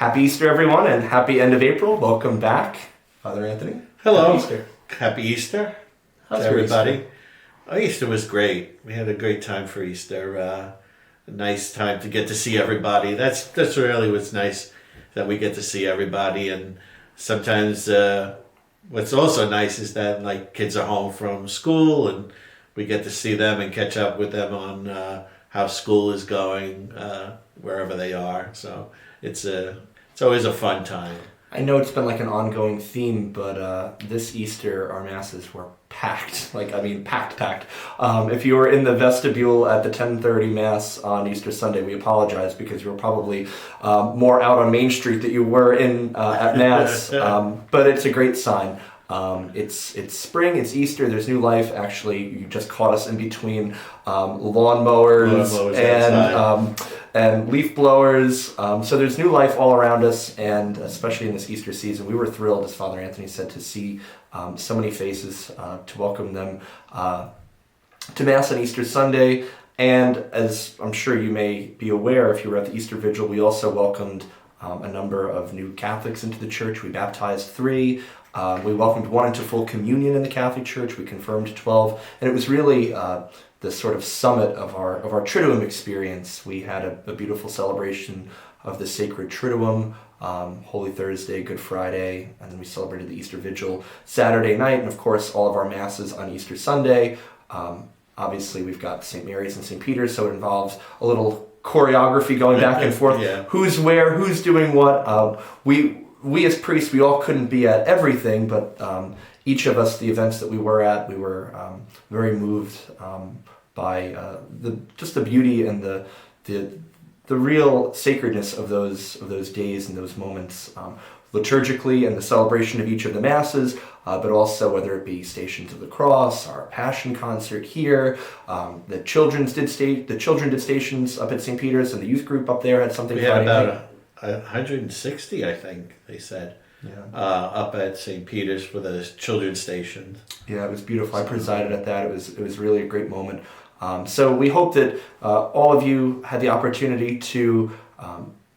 Happy Easter, everyone, and happy end of April. Welcome back, Father Anthony. Hello. Happy Easter. Happy Easter How's to your everybody. Easter? Easter was great. We had a great time for Easter. A nice time to get to see everybody. That's really what's nice, that we get to see everybody. And sometimes what's also nice is that like kids are home from school and we get to see them and catch up with them on how school is going wherever they are. So it's always a fun time. I know it's been like an ongoing theme, but this Easter our masses were packed. Packed. If you were in the vestibule at the 10:30 Mass on Easter Sunday, we apologize because you were probably more out on Main Street than you were in at Mass. But it's a great sign. It's spring, it's Easter, there's new life. Actually, you just caught us in between lawnmowers and leaf blowers. So there's new life all around us, and especially in this Easter season, we were thrilled, as Father Anthony said, to see so many faces, to welcome them to Mass on Easter Sunday. And as I'm sure you may be aware, if you were at the Easter Vigil, we also welcomed a number of new Catholics into the church. We baptized 3. We welcomed 1 into full communion in the Catholic Church. We confirmed 12, and it was really the sort of summit of our Triduum experience. We had a beautiful celebration of the sacred Triduum, Holy Thursday, Good Friday, and then we celebrated the Easter Vigil Saturday night, and of course all of our masses on Easter Sunday. Obviously, we've got St. Mary's and St. Peter's, so it involves a little choreography going back and forth. Yeah. Who's where, who's doing what. We as priests, we all couldn't be at everything, but each of us, the events that we were at, we were very moved by the beauty and the real sacredness of those days and those moments, liturgically and the celebration of each of the masses, but also whether it be Stations of the Cross, our Passion concert here, the children did stations up at St. Peter's, and the youth group up there had something. We had about 160, I think they said, up at St. Peter's for the children's station. Yeah, it was beautiful. I presided at that. It was really a great moment. So we hope that all of you had the opportunity to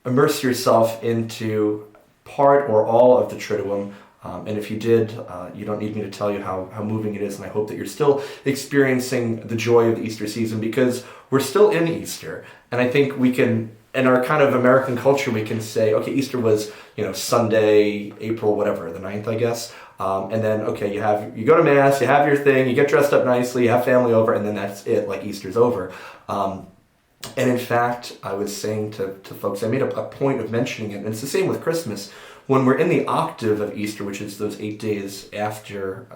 immerse yourself into part or all of the Triduum. And if you did, you don't need me to tell you how moving it is, and I hope that you're still experiencing the joy of the Easter season, because we're still in Easter. And I think we can, in our kind of American culture, we can say, okay, Easter was, Sunday, April, whatever, the 9th, I guess. And then, okay, you go to Mass, you have your thing, you get dressed up nicely, you have family over, and then that's it, like Easter's over. And in fact, I was saying to folks, I made a point of mentioning it, and it's the same with Christmas. When we're in the octave of Easter, which is those 8 days after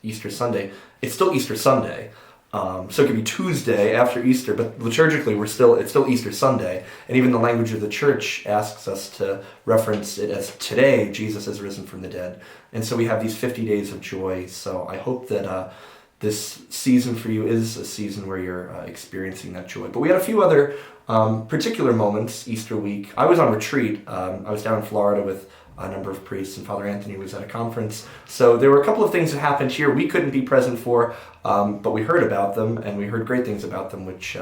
Easter Sunday, it's still Easter Sunday. So it could be Tuesday after Easter, but liturgically it's still Easter Sunday. And even the language of the church asks us to reference it as today, Jesus has risen from the dead. And so we have these 50 days of joy. So I hope that this season for you is a season where you're experiencing that joy. But we had a few other particular moments Easter week. I was on retreat. I was down in Florida with a number of priests, and Father Anthony was at a conference. So there were a couple of things that happened here we couldn't be present for, but we heard about them, and we heard great things about them, which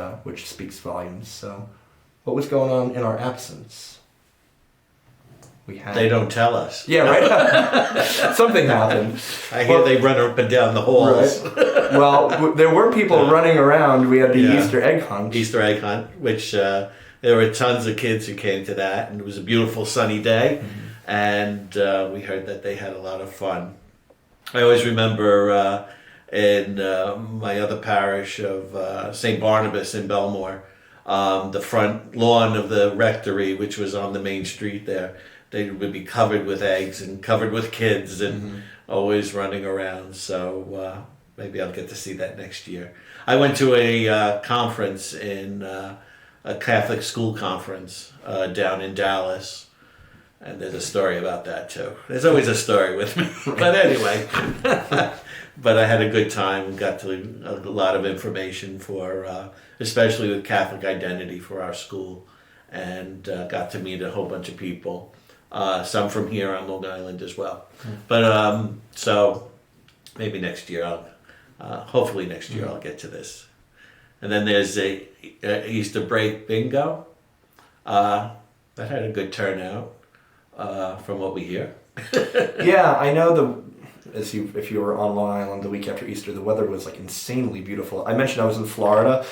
speaks volumes. So what was going on in our absence? They don't tell us. Yeah, right? Something happened. I hear they run up and down the halls. Right. Well, there were people running around. We had the Easter egg hunt. Easter egg hunt, which there were tons of kids who came to that, and it was a beautiful sunny day, and we heard that they had a lot of fun. I always remember in my other parish of St. Barnabas in Belmore, the front lawn of the rectory, which was on the main street there, they would be covered with eggs and covered with kids and always running around. So maybe I'll get to see that next year. I went to a conference in a Catholic school conference down in Dallas, and there's a story about that too. There's always a story with me. But anyway, but I had a good time, got to a lot of information for, especially with Catholic identity for our school, and got to meet a whole bunch of people. Some from here on Long Island as well. But so maybe next year hopefully next year I'll get to this. And then there's a Easter break bingo. That had a good turnout. from what we hear. Yeah, I know if you were on Long Island the week after Easter, the weather was like insanely beautiful. I mentioned I was in Florida,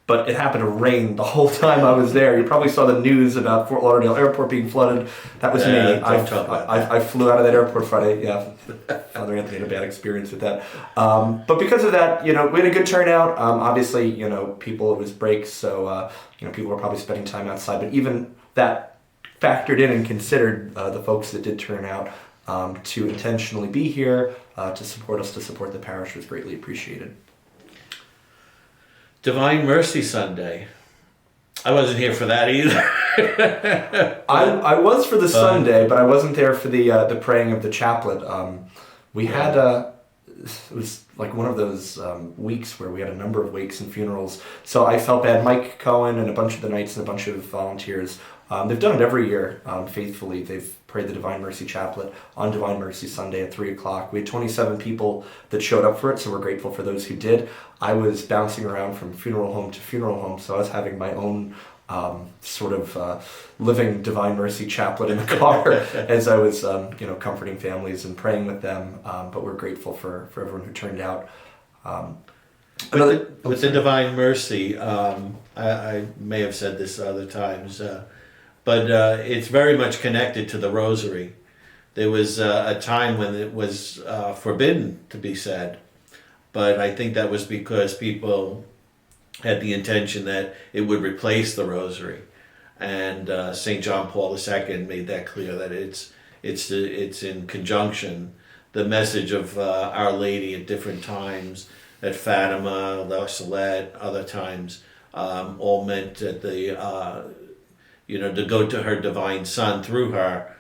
but it happened to rain the whole time I was there. You probably saw the news about Fort Lauderdale Airport being flooded. That was me. I flew out of that airport Friday. Yeah, Father Anthony had a bad experience with that. But because of that, we had a good turnout. Obviously, it was break, so people were probably spending time outside. But even that factored in and considered the folks that did turn out to intentionally be here to support us, to support the parish was greatly appreciated. Divine Mercy Sunday. I wasn't here for that either. I was for the Sunday, but I wasn't there for the praying of the chaplet. We had it was like one of those weeks where we had a number of wakes and funerals. So I felt bad. Mike Cohen and a bunch of the Knights and a bunch of volunteers, they've done it every year faithfully. They've prayed the Divine Mercy Chaplet on Divine Mercy Sunday at 3 o'clock. We had 27 people that showed up for it, so we're grateful for those who did. I was bouncing around from funeral home to funeral home, so I was having my own living Divine Mercy Chaplet in the car as I was comforting families and praying with them. But we're grateful for everyone who turned out. With the Divine Mercy, I may have said this other times, but it's very much connected to the Rosary. There was a time when it was forbidden to be said, but I think that was because people had the intention that it would replace the Rosary, and St. John Paul II made that clear that it's in conjunction. The message of Our Lady at different times, at Fatima, La Salette, other times, all meant that to go to her divine Son through her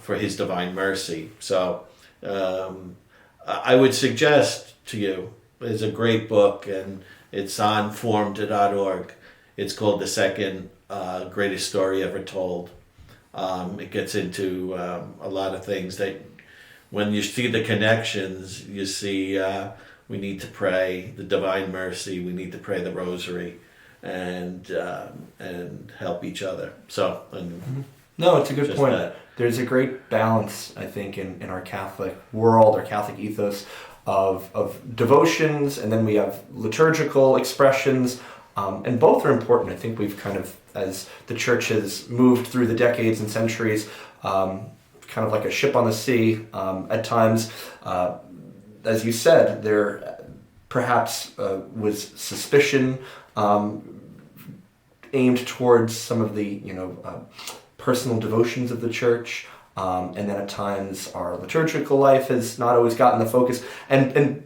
for his divine mercy. So I would suggest to you, there's a great book, and it's on formed.org. It's called The Second Greatest Story Ever Told. It gets into a lot of things that when you see the connections, you see we need to pray the Divine Mercy, we need to pray the Rosary, and help each other. So, no, it's a good point. There's a great balance, I think, in our Catholic world, our Catholic ethos of devotions, and then we have liturgical expressions, and both are important. I think we've kind of, as the Church has moved through the decades and centuries, kind of like a ship on the sea, at times, as you said, there perhaps was suspicion aimed towards some of the personal devotions of the Church, and then at times our liturgical life has not always gotten the focus. And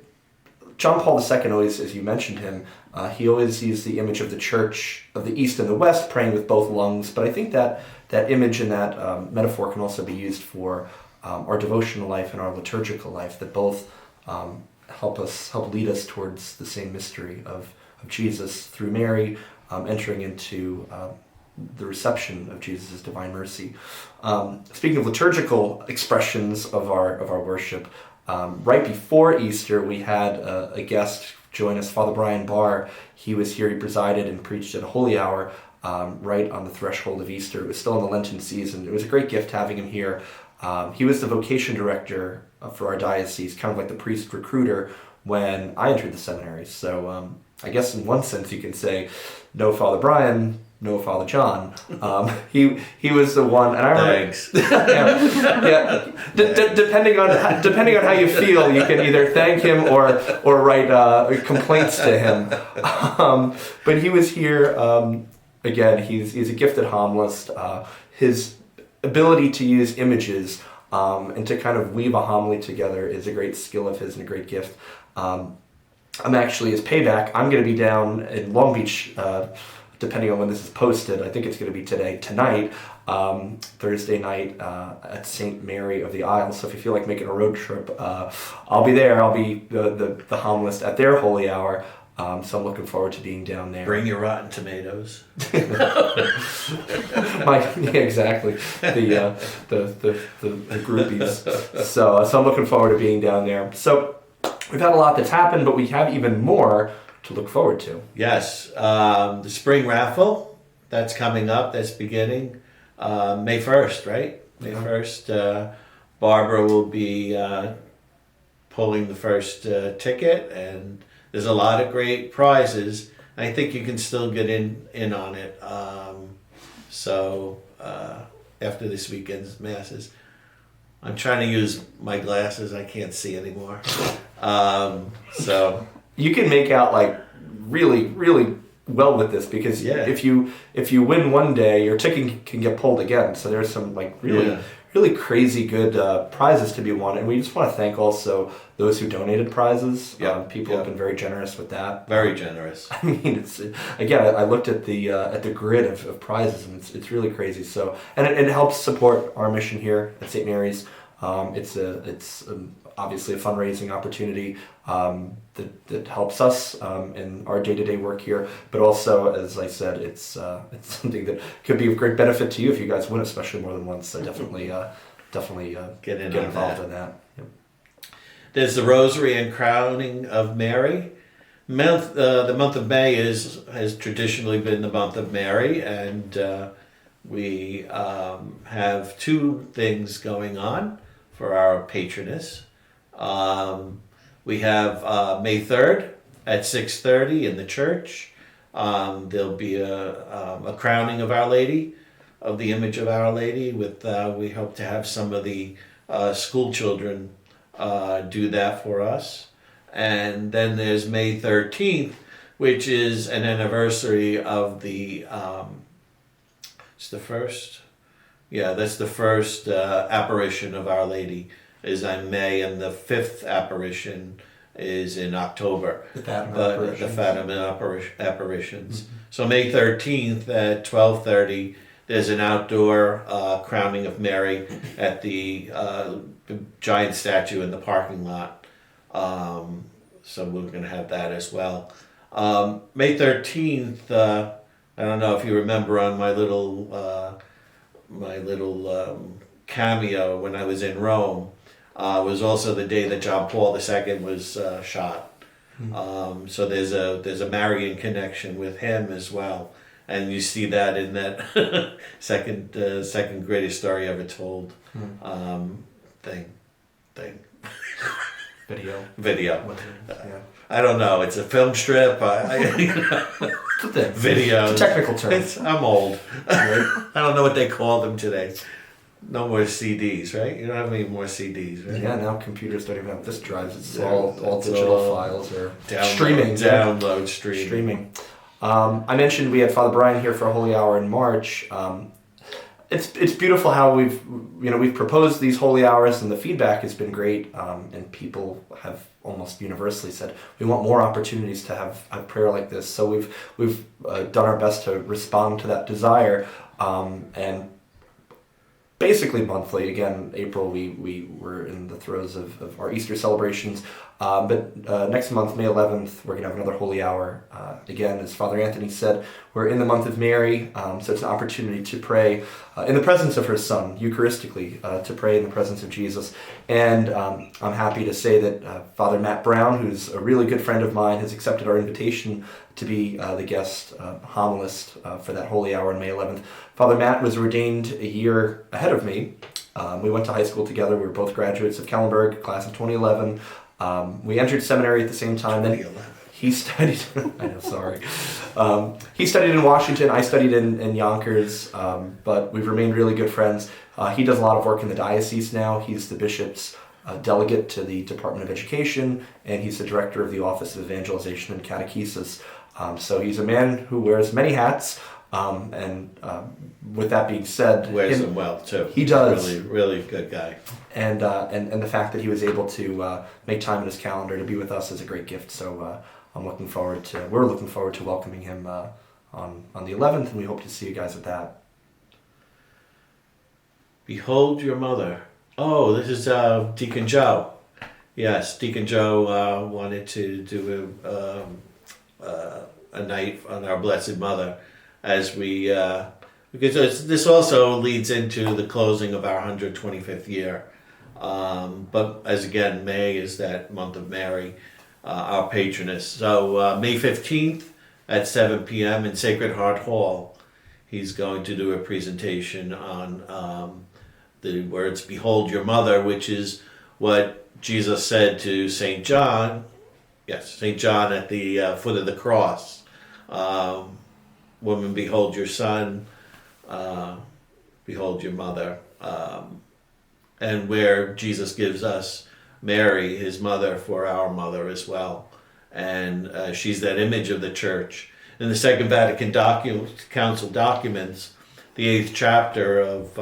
John Paul II always, as you mentioned him, he always used the image of the Church of the East and the West praying with both lungs. But I think that image and that metaphor can also be used for our devotional life and our liturgical life, that both help lead us towards the same mystery of Jesus through Mary, entering into the reception of Jesus' divine mercy. Speaking of liturgical expressions of our worship, right before Easter we had a guest join us, Father Brian Barr. He was here, he presided and preached at a holy hour right on the threshold of Easter. It was still in the Lenten season. It was a great gift having him here. He was the vocation director for our diocese, kind of like the priest recruiter when I entered the seminary. So I guess in one sense you can say, no Father Brian, no Father John. He was the one, and I remember. Thanks. Depending on how you feel, you can either thank him or write complaints to him. But he was here again. He's a gifted homilist. His ability to use images and to kind of weave a homily together is a great skill of his and a great gift. I'm actually, as payback, I'm going to be down in Long Beach, depending on when this is posted. I think it's going to be tonight, Thursday night at St. Mary of the Isles. So if you feel like making a road trip, I'll be there. I'll be the homilist at their holy hour. So I'm looking forward to being down there. Bring your rotten tomatoes. Exactly. The groupies. So I'm looking forward to being down there. So we've had a lot that's happened, but we have even more to look forward to. Yes. The spring raffle, that's coming up. That's beginning. May 1st, right? May 1st, Barbara will be pulling the first ticket, and there's a lot of great prizes. I think you can still get in on it. So after this weekend's masses, I'm trying to use my glasses. I can't see anymore. So you can make out like really, really well with this, because if you win one day, your ticket can get pulled again. So there's some like really crazy good prizes to be won, and we just want to thank also those who donated prizes. People have been very generous with that. Very generous. I mean, it's again. I looked at the grid of prizes, and it's really crazy. So, and it helps support our mission here at St. Mary's. It's obviously a fundraising opportunity that helps us in our day-to-day work here, but also, as I said, it's something that could be of great benefit to you if you guys win, especially more than once. So definitely get involved in that. Yep. There's the Rosary and Crowning of Mary. The month of May has traditionally been the month of Mary, and we have two things going on for our patroness. We have May 3rd at 6:30 in the church. There'll be a crowning of Our Lady, of the image of Our Lady. With we hope to have some of the school children do that for us. And then there's May 13th, which is an anniversary of the it's the first. Yeah, that's the first apparition of Our Lady is in May, and the fifth apparition is in October. The Fatima apparitions. Mm-hmm. So May 13th at 12:30, there's an outdoor crowning of Mary at the giant statue in the parking lot. So we're going to have that as well. May 13th, I don't know if you remember on my little cameo when I was in Rome, was also the day that John Paul II was shot. Mm-hmm. So there's a Marian connection with him as well, and you see that in that second greatest story ever told thing. Video. Yeah. I don't know. It's a film strip. It's a thing. Video. It's a technical term. I'm old. I don't know what they call them today. No more CDs, right? You don't have any more CDs, right? Yeah, now computers don't even have disk drives. It's all digital files or streaming. Streaming. I mentioned we had Father Brian here for a Holy Hour in March. It's beautiful how we've proposed these holy hours, and the feedback has been great, and people have almost universally said we want more opportunities to have prayer like this. So we've done our best to respond to that desire, and basically monthly. Again, April we were in the throes of our Easter celebrations, but next month, May 11th, we're going to have another Holy Hour. Again, as Father Anthony said, we're in the month of Mary, so it's an opportunity to pray in the presence of her Son, Eucharistically, to pray in the presence of Jesus. And I'm happy to say that Father Matt Brown, who's a really good friend of mine, has accepted our invitation to be the guest homilist for that Holy Hour on May 11th. Father Matt was ordained a year ahead of me. We went to high school together. We were both graduates of Kellenberg, class of 2011. We entered seminary at the same time. Then he studied. I know, sorry. He studied in Washington. I studied in Yonkers, but we've remained really good friends. He does a lot of work in the diocese now. He's the bishop's delegate to the Department of Education, and he's the director of the Office of Evangelization and Catechesis. So he's a man who wears many hats. And with that being said, wears them well too. He does. Really, really good guy. And the fact that he was able to make time in his calendar to be with us is a great gift. So we're looking forward to welcoming him on the 11th, and we hope to see you guys at that. Behold your mother. Oh, this is Deacon Joe. Yes, Deacon Joe wanted to do a night on our Blessed Mother, as we because this also leads into the closing of our 125th year. But as again, May is that month of Mary, our patroness. So May 15th at 7 p.m. in Sacred Heart Hall he's going to do a presentation on the words, "Behold your mother," which is what Jesus said to St. John. Yes, St. John at the foot of the cross. "Woman, behold your son. Behold your mother." And where Jesus gives us Mary, his mother, for our mother as well. And she's that image of the church. In the Second Vatican Council documents, the 8th chapter of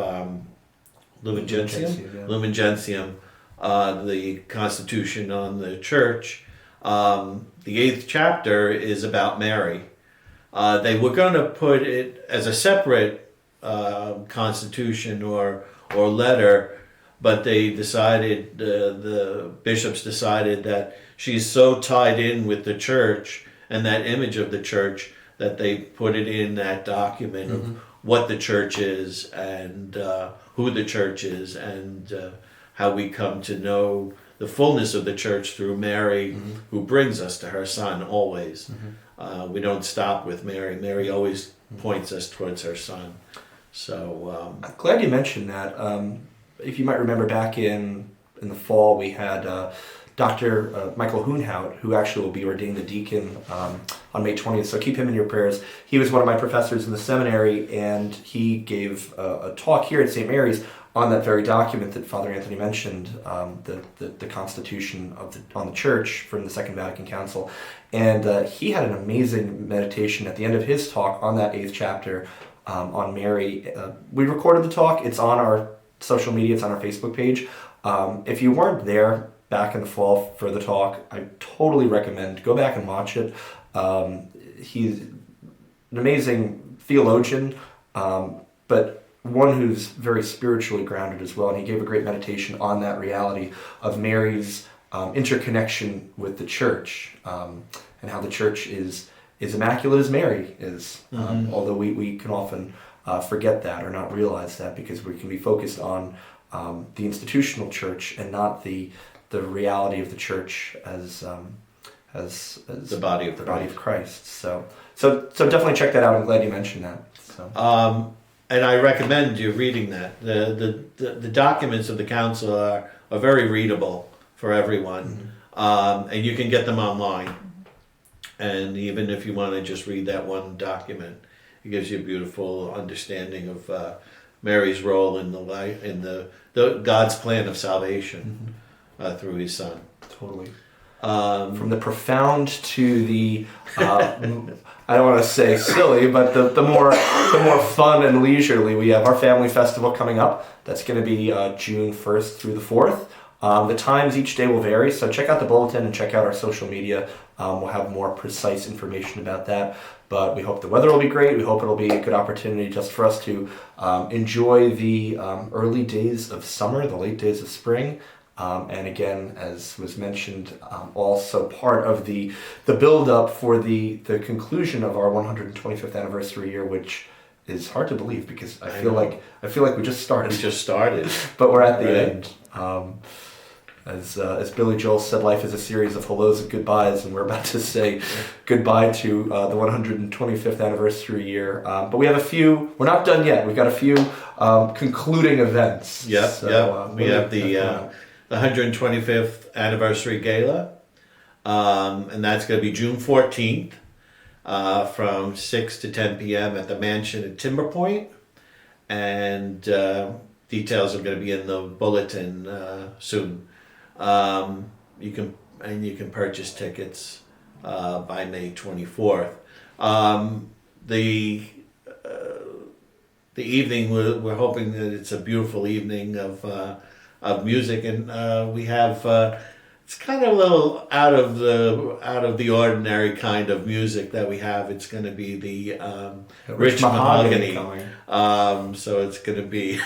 Lumen Gentium, the Constitution on the Church, the 8th chapter is about Mary. They were going to put it as a separate constitution or letter, but they decided, the bishops decided that she's so tied in with the church and that image of the church that they put it in that document of what the church is and who the church is and how we come to know the fullness of the church through Mary, who brings us to her son always. We don't stop with Mary. Mary always points us towards her son. So I'm glad you mentioned that. If you might remember, back in the fall, we had Dr. Michael Hoonhout, who actually will be ordained the deacon on May 20th. So keep him in your prayers. He was one of my professors in the seminary, and he gave a talk here at St. Mary's on that very document that Father Anthony mentioned, the Constitution on the Church from the Second Vatican Council. And he had an amazing meditation at the end of his talk on that 8th chapter on Mary. We recorded the talk. It's on our social media. It's on our Facebook page. If you weren't there back in the fall for the talk, I totally recommend go back and watch it. He's an amazing theologian, but one who's very spiritually grounded as well, and he gave a great meditation on that reality of Mary's interconnection with the church, and how the church is immaculate as Mary is, although we can often forget that or not realize that because we can be focused on the institutional church and not the reality of the church as the body of Christ. So definitely check that out. I'm glad you mentioned that. So. And I recommend you reading that. The documents of the council are very readable for everyone, and you can get them online. And even if you want to just read that one document, it gives you a beautiful understanding of Mary's role in the God's plan of salvation through His Son. Totally. From the profound to the I don't want to say silly, but the more fun and leisurely, we have our family festival coming up. That's going to be June 1st through the 4th. The times each day will vary, so check out the bulletin and check out our social media. We'll have more precise information about that. But we hope the weather will be great. We hope it'll be a good opportunity just for us to enjoy the early days of summer, the late days of spring. And again, as was mentioned, also part of the build-up for the conclusion of our 125th anniversary year, which is hard to believe because I feel like we just started. We just started, but we're at the end. As Billy Joel said, life is a series of hellos and goodbyes, and we're about to say goodbye to the 125th anniversary year. But we have a few. We're not done yet. We've got a few concluding events. Yeah, we have the 125th anniversary gala, and that's going to be June 14th from 6 to 10 p.m. at the mansion at Timber Point, and details are going to be in the bulletin soon. You can purchase tickets by May 24th. The evening, we're hoping that it's a beautiful evening of music, and we have it's kind of a little out of the ordinary kind of music that we have. It's going to be the Rich Mahogany. So it's going to be.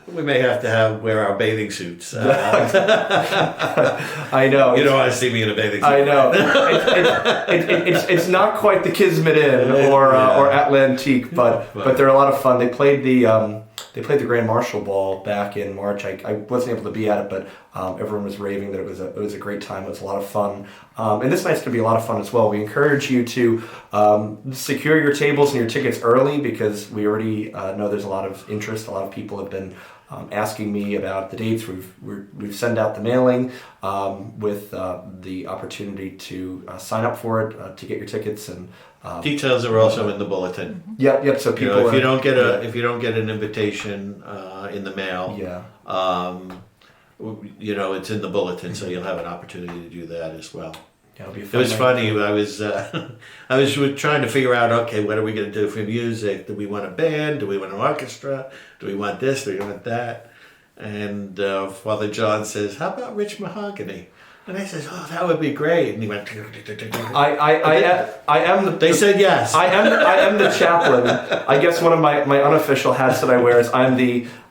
We may have to wear our bathing suits. I know. You don't want to see me in a bathing suit. I know. It's not quite the Kismet Inn or Atlantique, but they're a lot of fun. They played they played the Grand Marshal Ball back in March. I wasn't able to be at it, but everyone was raving that it was a great time. It was a lot of fun. And this night's going to be a lot of fun as well. We encourage you to secure your tables and your tickets early, because we already know there's a lot of interest. A lot of people have been asking me about the dates. We've sent out the mailing with the opportunity to sign up for it, to get your tickets, and details are also in the bulletin. Yep. So people, if you don't get an invitation in the mail, it's in the bulletin, so you'll have an opportunity to do that as well. Yeah, it'll be a It fun was night. funny. I was trying to figure out, okay, what are we going to do for music? Do we want a band? Do we want an orchestra? Do we want this? Do we want that? And Father John says, "How about Rich Mahogany?" And I says, "Oh, that would be great." And he went. I am. They said yes. I am the chaplain. I guess one of my unofficial hats that I wear is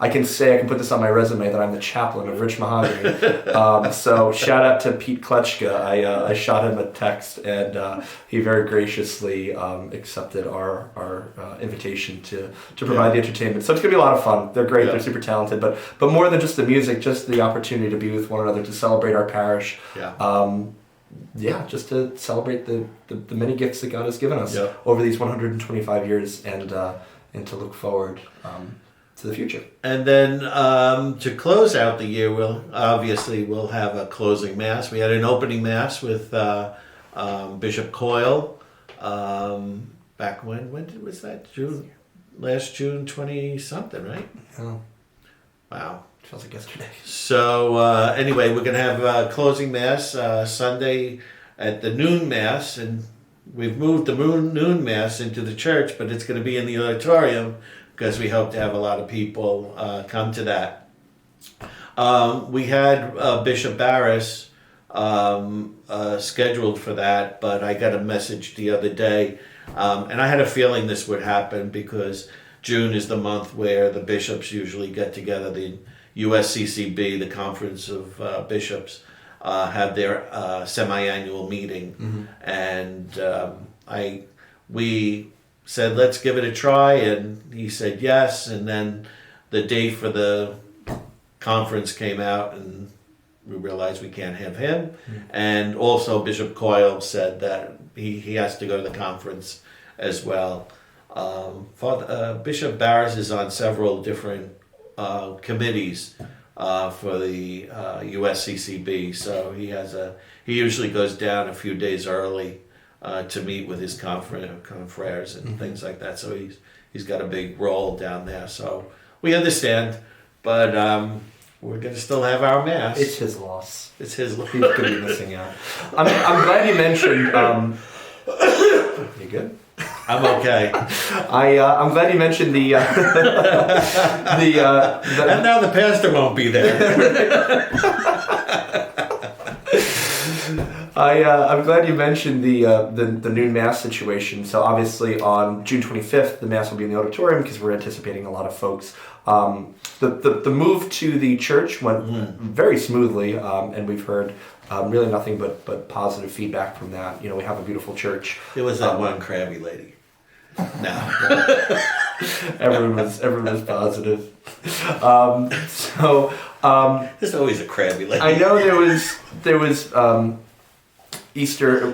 I can put this on my resume that I'm the chaplain of Rich Mahogany. So shout out to Pete Kletchka. I shot him a text, and he very graciously accepted our invitation to provide the entertainment. So it's gonna be a lot of fun. They're great. Yeah. They're super talented. But more than just the music, just the opportunity to be with one another, to celebrate our parish. Just to celebrate the many gifts that God has given us over these 125 years, and to look forward to the future. And then to close out the year, we'll have a closing mass. We had an opening mass with Bishop Coyle back when was that? Last June 20-something, right? Yeah. Wow. Feels like yesterday. So anyway, we're going to have a closing mass Sunday at the noon mass, and we've moved the noon mass into the church, but it's going to be in the auditorium because we hope to have a lot of people come to that. We had Bishop Parish scheduled for that, but I got a message the other day, and I had a feeling this would happen because June is the month where the bishops usually get together. The USCCB, the Conference of Bishops, have their semi-annual meeting, and we said, let's give it a try, and he said yes, and then the date for the conference came out, and we realized we can't have him, and also Bishop Coyle said that he has to go to the conference as well. Bishop Barris is on several different committees for the USCCB, so he usually goes down a few days early to meet with his confreres and things like that. So he's got a big role down there. So we understand, but we're going to still have our mass. It's his loss. It's his loss. He's going to be missing out. I'm glad you mentioned. You good? I'm okay. I'm glad you mentioned the and now the pastor won't be there. I'm glad you mentioned the noon mass situation. So obviously on June 25th, the mass will be in the auditorium because we're anticipating a lot of folks. The move to the church went very smoothly, and we've heard really nothing but positive feedback from that. We have a beautiful church. There was that one crabby lady. No. everyone was positive. There's always a crabby lady. I know there was Easter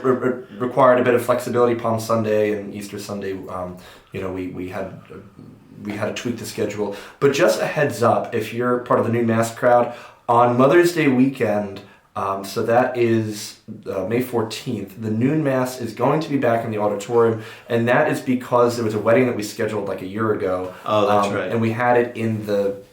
required a bit of flexibility. Palm Sunday and Easter Sunday, we had to tweak the schedule. But just a heads up, if you're part of the noon mass crowd on Mother's Day weekend. So that is May 14th. The noon mass is going to be back in the auditorium, and that is because there was a wedding that we scheduled like a year ago. Oh, that's right. And we had it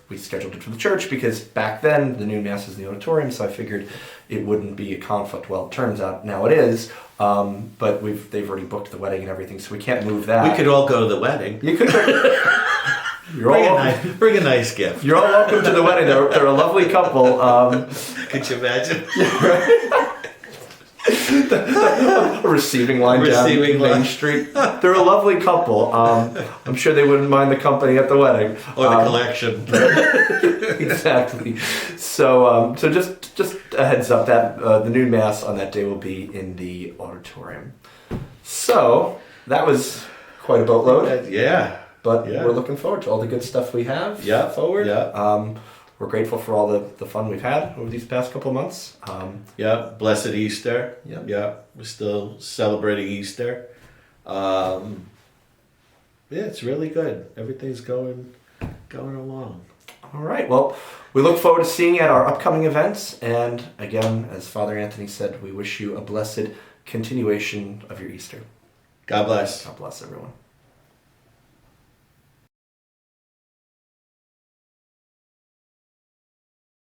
we scheduled it for the church because back then the noon mass is in the auditorium, so I figured it wouldn't be a conflict. Well, it turns out now it is, but they've already booked the wedding and everything, so we can't move that. We could all go to the wedding. You could. Bring a nice gift. You're all welcome to the wedding. They're a lovely couple. Could you imagine? A receiving line down Main Street. They're a lovely couple. I'm sure they wouldn't mind the company at the wedding. Or the collection. Exactly. So just a heads up that the noon mass on that day will be in the auditorium. So that was quite a boatload. Yeah. but Yeah. we're looking forward to all the good stuff we have forward. Yeah. We're grateful for all the fun we've had over these past couple of months. Yeah. Blessed Easter. Yeah. Yeah. We're still celebrating Easter. Yeah, it's really good. Everything's going along. All right. Well, we look forward to seeing you at our upcoming events. And again, as Father Anthony said, we wish you a blessed continuation of your Easter. God bless. God bless everyone.